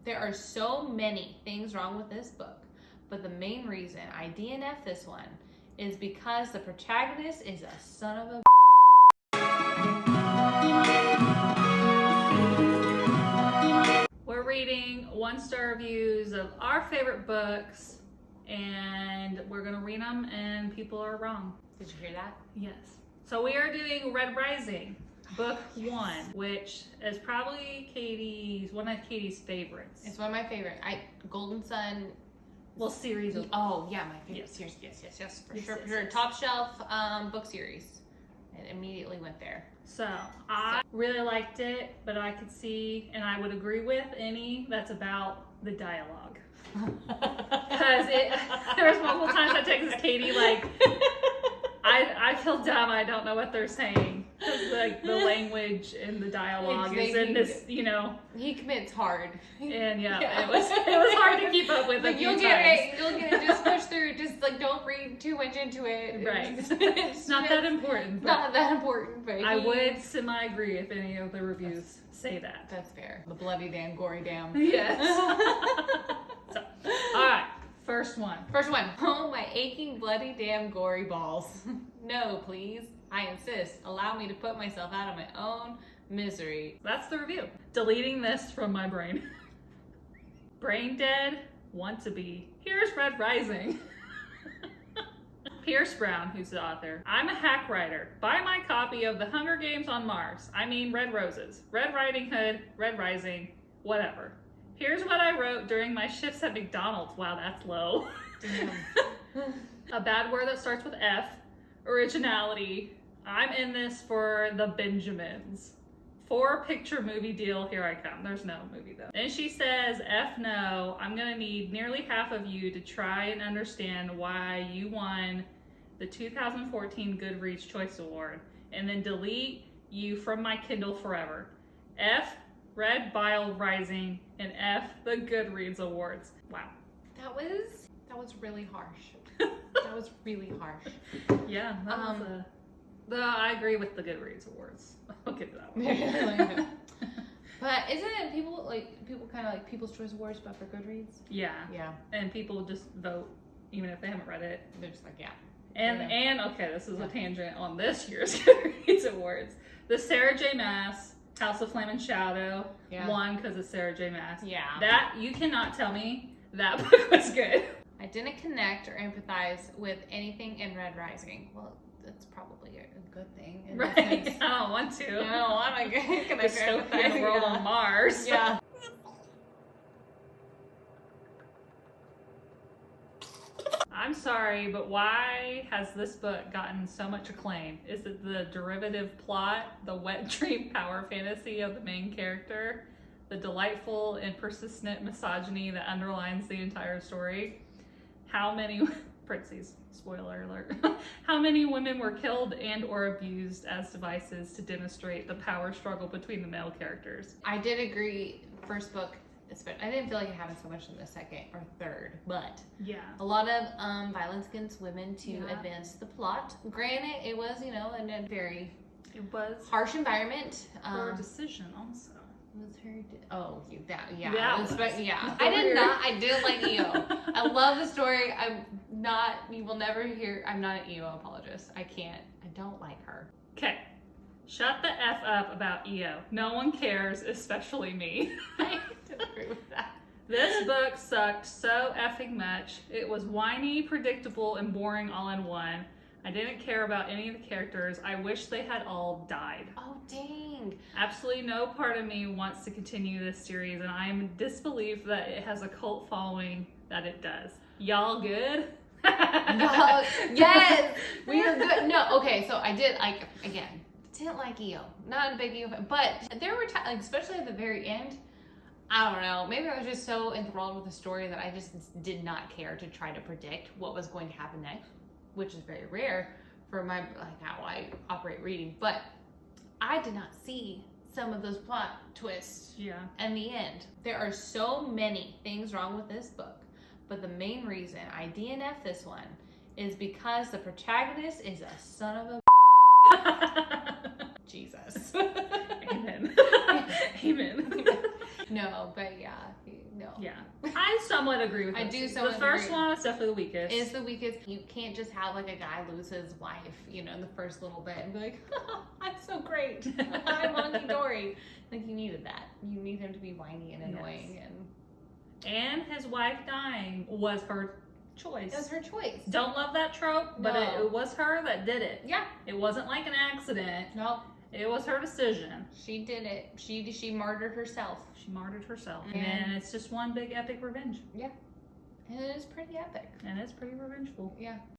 There are so many things wrong with this book, but the main reason I DNF this one is because the protagonist is a son of a We're reading 1-star reviews of our favorite books, and we're gonna read them, and people are wrong. Did you hear that? Yes. So we are doing Red Rising, book 1, which is probably one of Katie's favorites. It's one of my favorite. Golden Sun. Well, series of. Oh yeah, my favorite Yes. series. Yes, for Yes, sure. yes, For sure. yes. Top shelf book series. It immediately went there. So I really liked it, but I could see, and I would agree with any that's about the dialogue. Because there was multiple times I texted Katie like, I feel dumb. I don't know what they're saying. 'Cause, like the language and the dialogue is in this, He commits hard. And yeah, it was hard to keep up with. Like, you'll get it. Just push through. Just like don't read too much into it. Right. It's not that important. But not that important, but I would semi-agree if any of the reviews say that. That's fair. The bloody damn, gory damn. Yes. So, all right. First one. Oh, my aching, bloody, damn, gory balls. No, please. I insist. Allow me to put myself out of my own misery. That's the review. Deleting this from my brain. Brain dead, want to be. Here's Red Rising. Pierce Brown, who's the author. I'm a hack writer. Buy my copy of The Hunger Games on Mars. I mean Red Roses. Red Riding Hood, Red Rising, whatever. Here's what I wrote during my shifts at McDonald's. Wow, that's low. A bad word that starts with F. Originality. I'm in this for the Benjamins. 4-picture movie deal, here I come. There's no movie though. And she says, F no, I'm gonna need nearly half of you to try and understand why you won the 2014 Goodreads Choice Award, and then delete you from my Kindle forever. F, Red Bile Rising, and F, the Goodreads Awards. Wow. That was really harsh. That was really harsh. Yeah, that was I agree with the Goodreads Awards. I'll give that one. But isn't it people kind of like People's Choice Awards, but for Goodreads? Yeah. Yeah. And people just vote even if they haven't read it. They're just like, yeah. And okay, this is a tangent on this year's Goodreads Awards. The Sarah J. Maas House of Flame and Shadow won because of Sarah J. Maas. Yeah. That, you cannot tell me that book was good. I didn't connect or empathize with anything in Red Rising. Well, that's probably a good thing. Right. I don't want to. I don't want to connect or empathize. Dystopian world on Mars. Yeah. I'm sorry, but why has this book gotten so much acclaim? Is it the derivative plot, the wet dream power fantasy of the main character, the delightful and persistent misogyny that underlines the entire story? How many, parentheses, spoiler alert, how many women were killed and or abused as devices to demonstrate the power struggle between the male characters? I did agree, first book, I didn't feel like it happened so much in the second or third, but yeah, a lot of violence against women to advance the plot. Granted, it was, in a very harsh environment. Her decision also. Was her? Yeah. I didn't like EO. I love the story. You will never hear. I'm not an EO apologist. I don't like her. Okay. Shut the F up about EO. No one cares, especially me. I agree with that. This book sucked so effing much. It was whiny, predictable, and boring all in one. I didn't care about any of the characters. I wish they had all died. Oh, dang. Absolutely no part of me wants to continue this series, and I am in disbelief that it has a cult following that it does. Y'all good? No, yes, we are good. No, okay, so I did, didn't like EO. Not a big EO fan, but there were times, especially at the very end, I don't know, maybe I was just so enthralled with the story that I just did not care to try to predict what was going to happen next, which is very rare for how I operate reading, but I did not see some of those plot twists in the end. There are so many things wrong with this book, but the main reason I DNF this one is because the protagonist is a son of a Jesus. Amen. Amen. No, but yeah, no, Yeah, I somewhat agree with I this. do The somewhat first agree. one is definitely the weakest. It's the weakest. You can't just have like a guy lose his wife, you know, in the first little bit and be like, I'm so great. I'm hunky dory. Like, you needed that. You need him to be whiny and annoying. And his wife dying was her choice. It was her choice. Don't love that trope, but No. it was her that did it. Yeah. It wasn't like an accident. No. It was her decision. She did it. She martyred herself. She martyred herself. And- And it's just one big epic revenge. Yeah. And it is pretty epic. And it's pretty revengeful. Yeah.